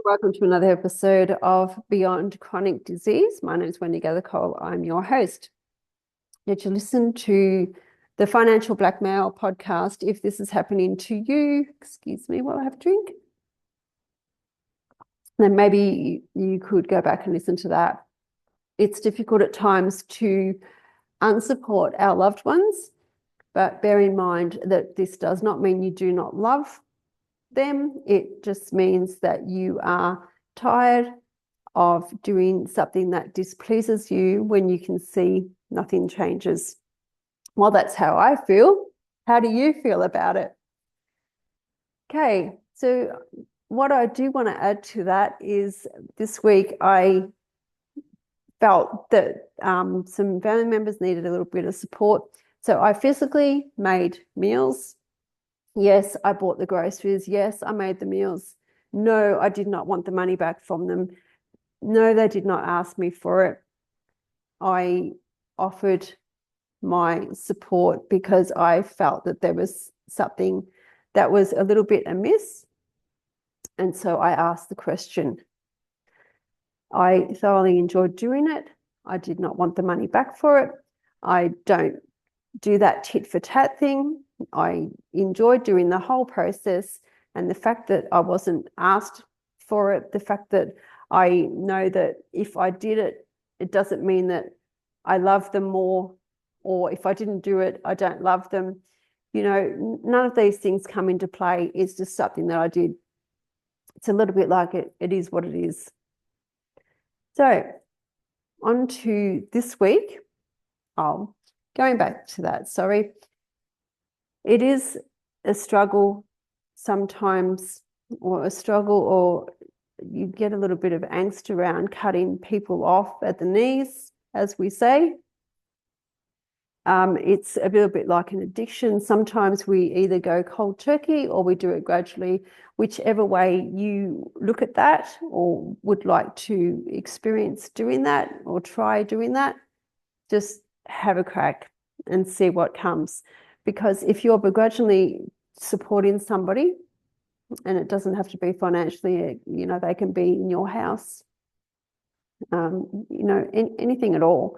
Welcome to another episode of Beyond Chronic Disease. My name is Wendy Gathercole. I'm your host. Did you listen to the Financial Blackmail podcast? If this is happening to you, excuse me while I have a drink, then maybe you could go back and listen to that. It's difficult at times to unsupport our loved ones, but bear in mind that this does not mean you do not love them. It just means that you are tired of doing something that displeases you when you can see nothing changes. Well, that's how I feel. How do you feel about it? Okay, so what I do want to add to that is this week I felt that some family members needed a little bit of support. So I physically made meals. Yes, I bought the groceries. Yes, I made the meals. No, I did not want the money back from them. No, they did not ask me for it. I offered my support because I felt that there was something that was a little bit amiss. And so I asked the question. I thoroughly enjoyed doing it. I did not want the money back for it. I don't do that tit for tat thing. I enjoyed doing the whole process, and the fact that I wasn't asked for it, the fact that I know that if I did it, it doesn't mean that I love them more, or if I didn't do it, I don't love them. You know, none of these things come into play. It's just something that I did. It's a little bit like it is what it is. So on to this week. Oh, going back to that, sorry. It is a struggle sometimes, or you get a little bit of angst around cutting people off at the knees, as we say. It's a little bit like an addiction. Sometimes we either go cold turkey or we do it gradually. Whichever way you look at that or would like to experience doing that or try doing that, just have a crack and see what comes. Because if you're begrudgingly supporting somebody, and it doesn't have to be financially, you know, they can be in your house, you know, anything at all.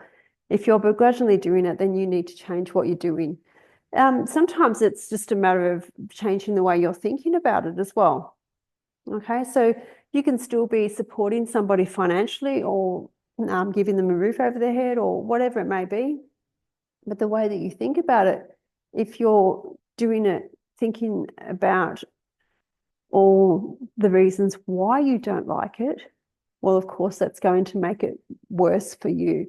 If you're begrudgingly doing it, then you need to change what you're doing. Sometimes it's just a matter of changing the way you're thinking about it as well. Okay, so you can still be supporting somebody financially or giving them a roof over their head or whatever it may be. But the way that you think about it, if you're doing it thinking about all the reasons why you don't like it, well, of course, that's going to make it worse for you.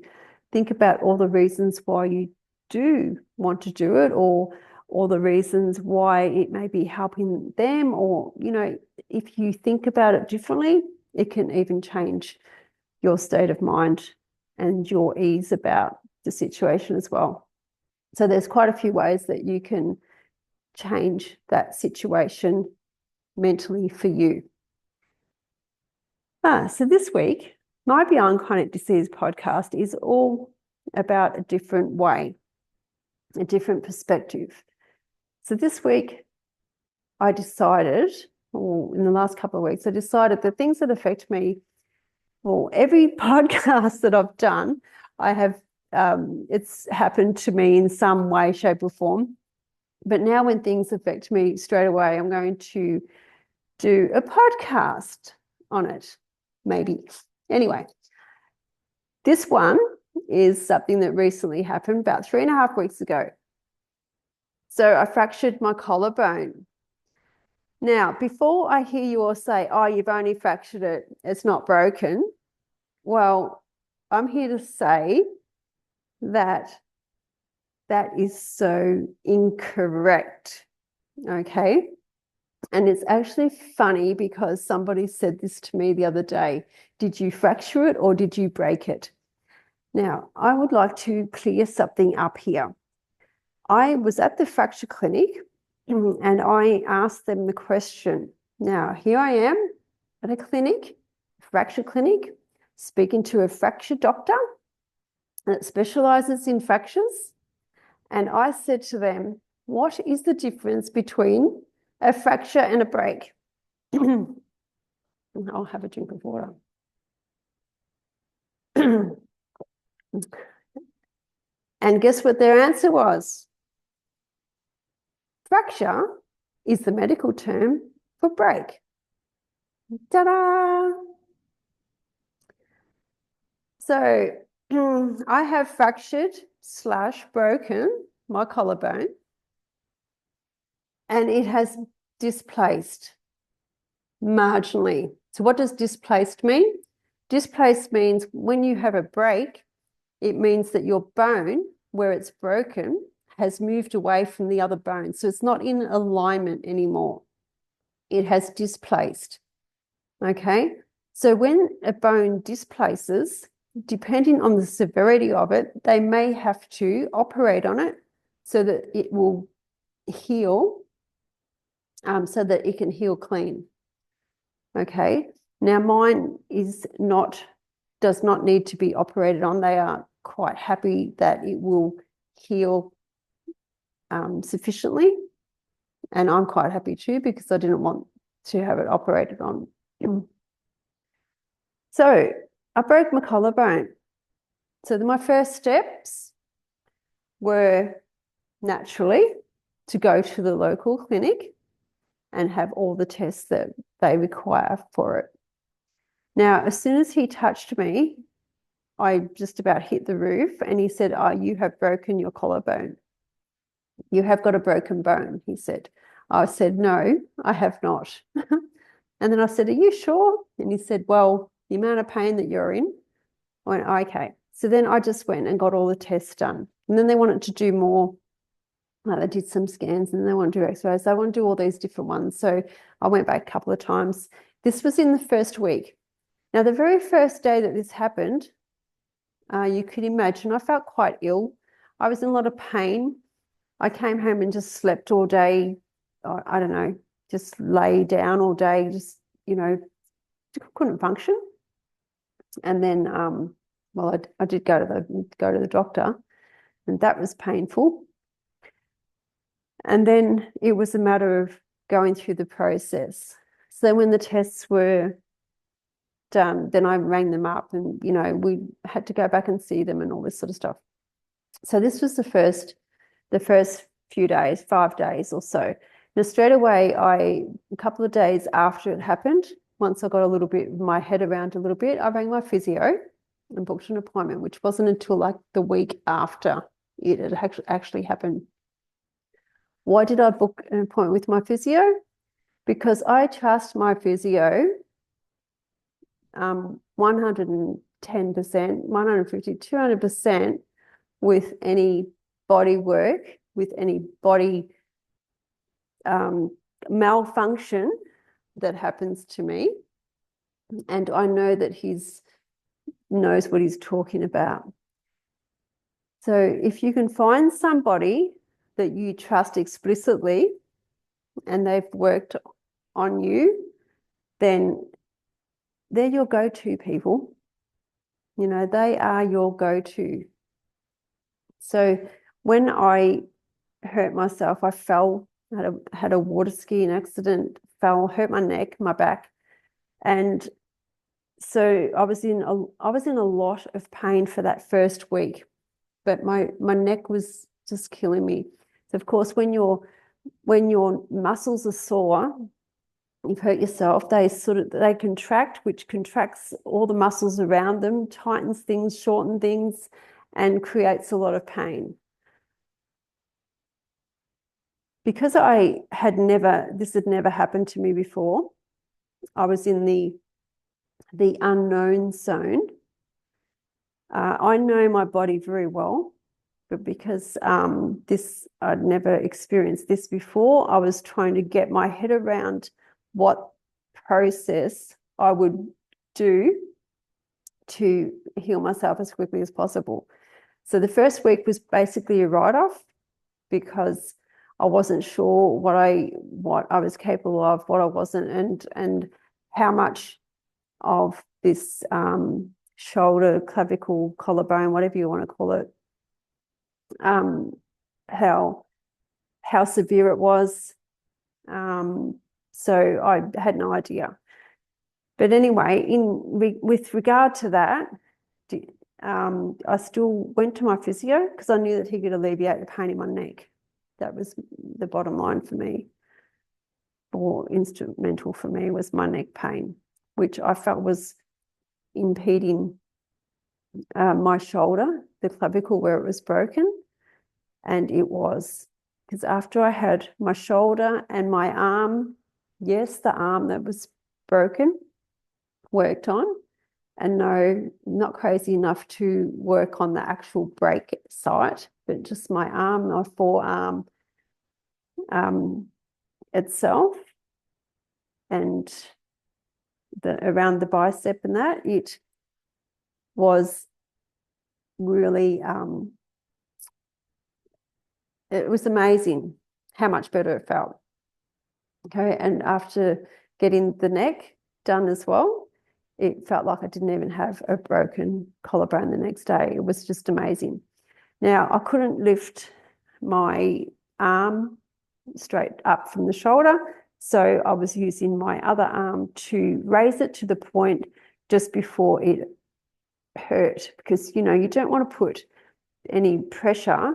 Think about all the reasons why you do want to do it, or the reasons why it may be helping them, or, you know, if you think about it differently, it can even change your state of mind and your ease about the situation as well. So there's quite a few ways that you can change that situation mentally for you. So this week, my Beyond Chronic Disease podcast is all about a different way, a different perspective. So this week, I decided, or in the last couple of weeks, I decided the things that affect me, well, every podcast that I've done, I have, it's happened to me in some way, shape, or form. But now when things affect me straight away, I'm going to do a podcast on it, maybe. Anyway, this one is something that recently happened about 3.5 weeks ago. So I fractured my collarbone. Now, before I hear you all say, oh, you've only fractured it, it's not broken. Well, I'm here to say that that is so incorrect, okay? And it's actually funny because somebody said this to me the other day. Did you fracture it or did you break it? Now, I would like to clear something up here. I was at the fracture clinic and I asked them the question. Now, here I am at a clinic, fracture clinic, speaking to a fracture doctor that specializes in fractures. And I said to them, what is the difference between a fracture and a break? I'll have a drink of water. And guess what their answer was? Fracture is the medical term for break. Ta-da! So I have fractured / broken my collarbone, and it has displaced marginally. So what does displaced mean? Displaced means when you have a break, it means that your bone, where it's broken, has moved away from the other bone. So it's not in alignment anymore. It has displaced. Okay? So when a bone displaces, depending on the severity of it, they may have to operate on it so that it will heal, so that it can heal clean. Okay? Now mine does not need to be operated on. They are quite happy that it will heal sufficiently. And I'm quite happy too, because I didn't want to have it operated on. So I broke my collarbone. So my first steps were naturally to go to the local clinic and have all the tests that they require for it. Now, as soon as he touched me, I just about hit the roof, and he said, "Oh, you have broken your collarbone. You have got a broken bone," he said. I said, "No, I have not." And then I said, "Are you sure?" And he said, "Well, the amount of pain that you're in." I went, "Okay." So then I just went and got all the tests done. And then they wanted to do more. They did some scans, and they want to do x-rays. They want to do all these different ones. So I went back a couple of times. This was in the first week. Now, the very first day that this happened, you could imagine I felt quite ill. I was in a lot of pain. I came home and just slept all day. I don't know, just lay down all day, just, couldn't function. And then, well, I did go to the doctor, and that was painful. And then it was a matter of going through the process. So when the tests were done, then I rang them up, and, we had to go back and see them and all this sort of stuff. So this was the first few days, 5 days or so. Now, straight away, a couple of days after it happened, once I got my head around a little bit, I rang my physio and booked an appointment, which wasn't until like the week after it had actually happened. Why did I book an appointment with my physio? Because I trust my physio 110%, 150, 200% with any body work, with any body malfunction that happens to me. And I know that he knows what he's talking about. So if you can find somebody that you trust explicitly and they've worked on you, then they're your go-to people. They are your go-to. So when I hurt myself, I fell, had a water skiing accident, hurt my neck, my back. And so I was in a lot of pain for that first week, but my neck was just killing me. So of course, when your muscles are sore, you've hurt yourself, they contract, which contracts all the muscles around them, tightens things, shortens things, and creates a lot of pain. Because this had never happened to me before, I was in the unknown zone. I know my body very well, but because I'd never experienced this before, I was trying to get my head around what process I would do to heal myself as quickly as possible. So the first week was basically a write-off, because I wasn't sure what I was capable of, what I wasn't, and how much of this shoulder, clavicle, collarbone, whatever you want to call it, how severe it was. So I had no idea. But anyway, with regard to that, I still went to my physio because I knew that he could alleviate the pain in my neck. That was the bottom line for me, or instrumental for me, was my neck pain, which I felt was impeding my shoulder, the clavicle where it was broken. And it was, because after I had my shoulder and my arm, yes, the arm that was broken, worked on, and no, not crazy enough to work on the actual break site, but just my arm, my forearm itself, and around the bicep and that, it was really, it was amazing how much better it felt. Okay, and after getting the neck done as well, it felt like I didn't even have a broken collarbone the next day. It was just amazing. Now, I couldn't lift my arm straight up from the shoulder, so I was using my other arm to raise it to the point just before it hurt, because, you know, you don't want to put any pressure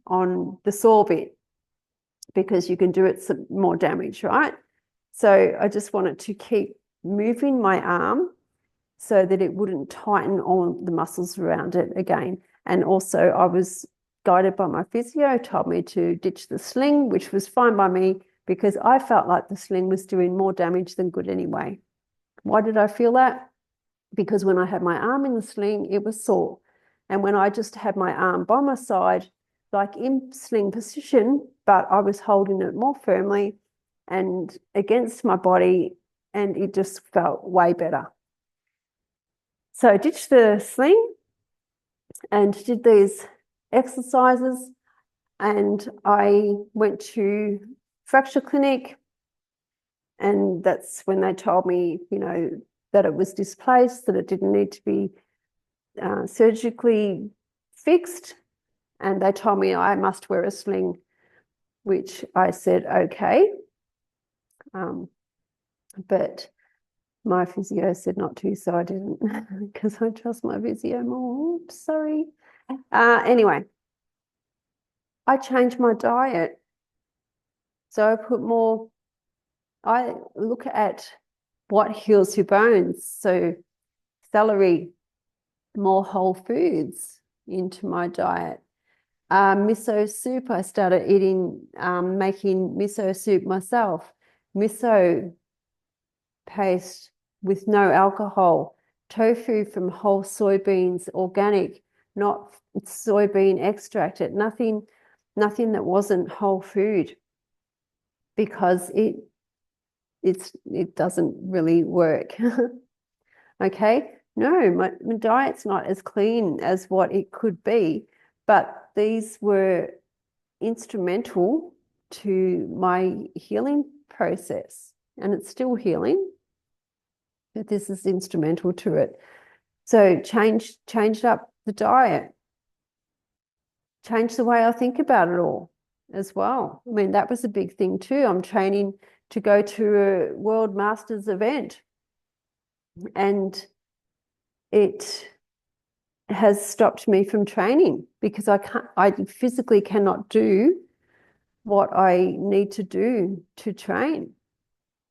on the sore bit because you can do it some more damage, right? So I just wanted to keep moving my arm so that it wouldn't tighten all the muscles around it again. And also I was guided by my physio, told me to ditch the sling, which was fine by me because I felt like the sling was doing more damage than good anyway. Why did I feel that? Because when I had my arm in the sling, it was sore. And when I just had my arm by my side, like in sling position, but I was holding it more firmly and against my body, and it just felt way better. So I ditched the sling and did these exercises, and I went to fracture clinic, and that's when they told me, you know, that it was displaced, that it didn't need to be surgically fixed, and they told me I must wear a sling, which I said okay, but my physio said not to, so I didn't because I trust my physio more. Oops, sorry. Anyway, I changed my diet. So I look at what heals your bones. So celery, more whole foods into my diet. Miso soup, I started eating, making miso soup myself. Miso paste with no alcohol. Tofu from whole soybeans, organic, not soybean extracted, nothing that wasn't whole food, because it doesn't really work. Okay, no, my diet's not as clean as what it could be, but these were instrumental to my healing process, and it's still healing, but this is instrumental to it. So changed up the diet, changed the way I think about it all as well. I mean, that was a big thing too. I'm training to go to a World Masters event, and it has stopped me from training because I physically cannot do what I need to do to train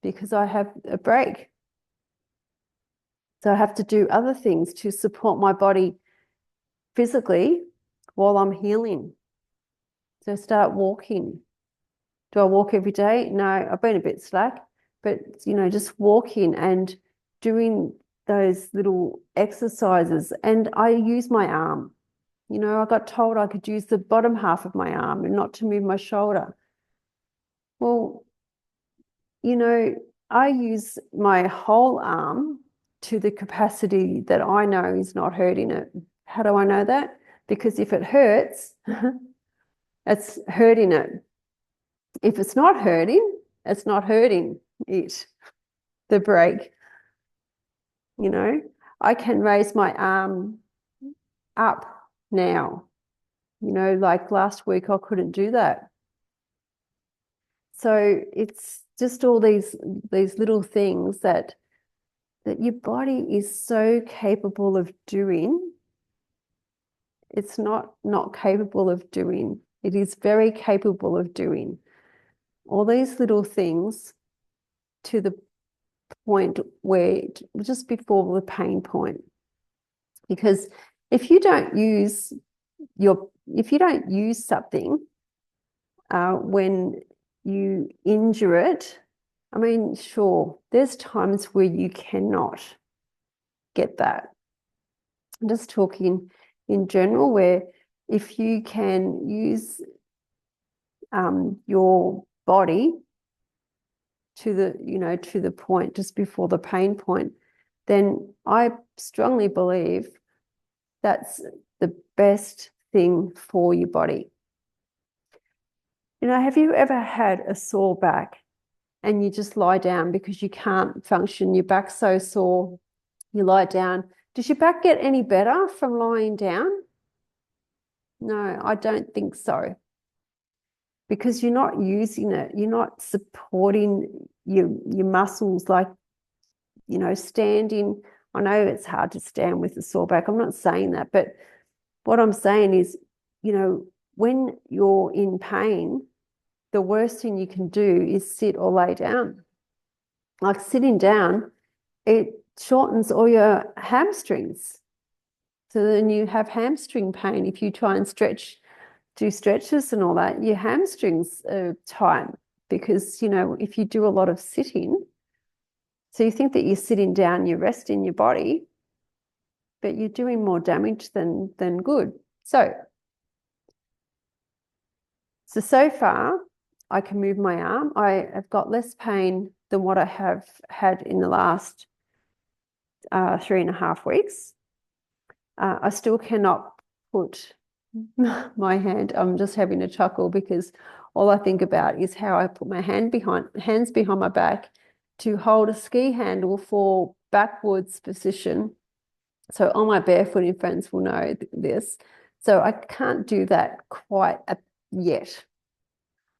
because I have a break. So I have to do other things to support my body physically while I'm healing. So start walking. Do I walk every day? No, I've been a bit slack, but, you know, just walking and doing those little exercises. And I use my arm. You know, I got told I could use the bottom half of my arm and not to move my shoulder. Well, you know, I use my whole arm to the capacity that I know is not hurting it. How do I know that? Because if it hurts, it's hurting it. If it's not hurting, it's not hurting it, the break. You know, I can raise my arm up now. You know, like last week, I couldn't do that. So it's just all these little things that that your body is so capable of doing. It's not capable of doing. It is very capable of doing all these little things to the point where just before the pain point. Because if you don't use something when you injure it, I mean, sure, there's times where you cannot get that. I'm just talking in general, where if you can use your body to the point just before the pain point, then I strongly believe that's the best thing for your body. Have you ever had a sore back and you just lie down because you can't function? Your back's so sore, you lie down. Does your back get any better from lying down? No, I don't think so. Because you're not using it. You're not supporting your muscles like, standing. I know it's hard to stand with a sore back. I'm not saying that. But what I'm saying is, when you're in pain, the worst thing you can do is sit or lay down. Like sitting down, it shortens all your hamstrings. So then you have hamstring pain. If you try and do stretches and all that, your hamstrings are tight because, if you do a lot of sitting, so you think that you're sitting down, you're resting your body, but you're doing more damage than good. So far, I can move my arm. I have got less pain than what I have had in the last 3.5 weeks. I still cannot put my hand. I'm just having a chuckle because all I think about is how I put my hands behind my back to hold a ski handle for backwards position. So all my barefooting friends will know this. So I can't do that quite yet.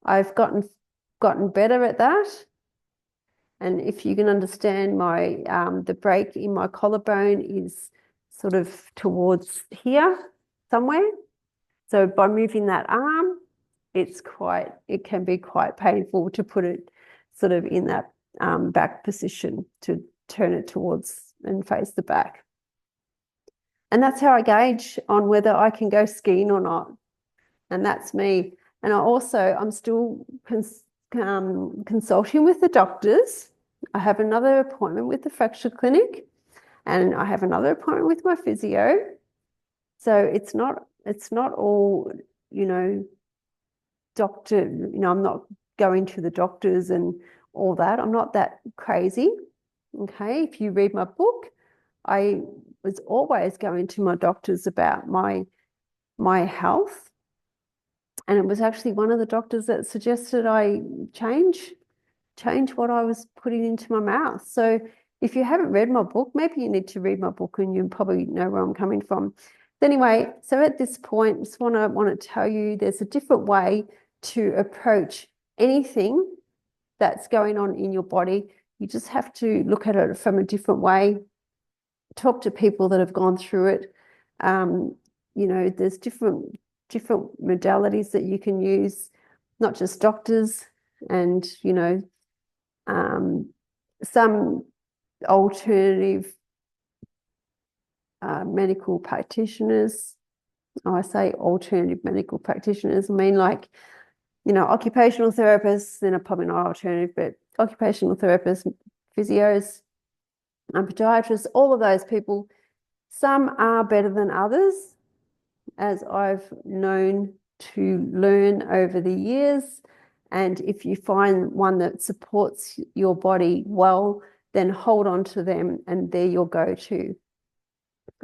I've gotten better at that. And if you can understand, the break in my collarbone is sort of towards here somewhere. So by moving that arm, it can be quite painful to put it sort of in that back position, to turn it towards and face the back. And that's how I gauge on whether I can go skiing or not. And that's me. And I'm still consulting with the doctors. I have another appointment with the fracture clinic, and I have another appointment with my physio. So it's not all, doctor, I'm not going to the doctors and all that. I'm not that crazy. Okay. If you read my book, I was always going to my doctors about my health. And it was actually one of the doctors that suggested I change what I was putting into my mouth. So if you haven't read my book, maybe you need to read my book and you probably know where I'm coming from. Anyway, so at this point, I just want to tell you there's a different way to approach anything that's going on in your body. You just have to look at it from a different way. Talk to people that have gone through it. There's different modalities that you can use, not just doctors, and some alternative medical practitioners. I say alternative medical practitioners. I mean, like, occupational therapists, then are probably not alternative, but occupational therapists, physios, podiatrists, all of those people. Some are better than others, as I've known to learn over the years. And if you find one that supports your body well, then hold on to them, and they're your go-to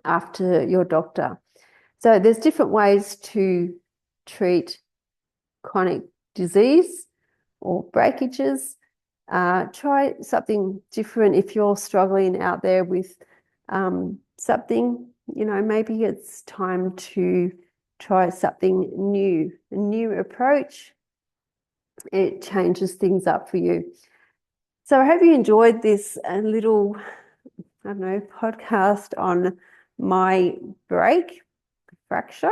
after your doctor. So there's different ways to treat chronic disease or breakages. Try something different if you're struggling out there with something. Maybe it's time to try something new, a new approach. It changes things up for you. So I hope you enjoyed this little I don't know, podcast on my break fracture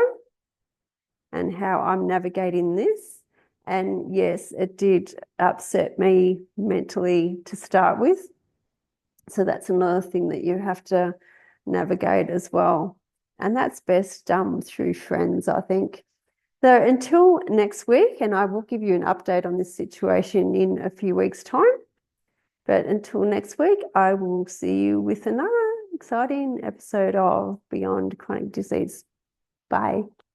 and how I'm navigating this. And yes, it did upset me mentally to start with. So that's another thing that you have to navigate as well. And that's best done through friends, I think. So until next week, and I will give you an update on this situation in a few weeks' time. But until next week, I will see you with another exciting episode of Beyond Chronic Disease. Bye.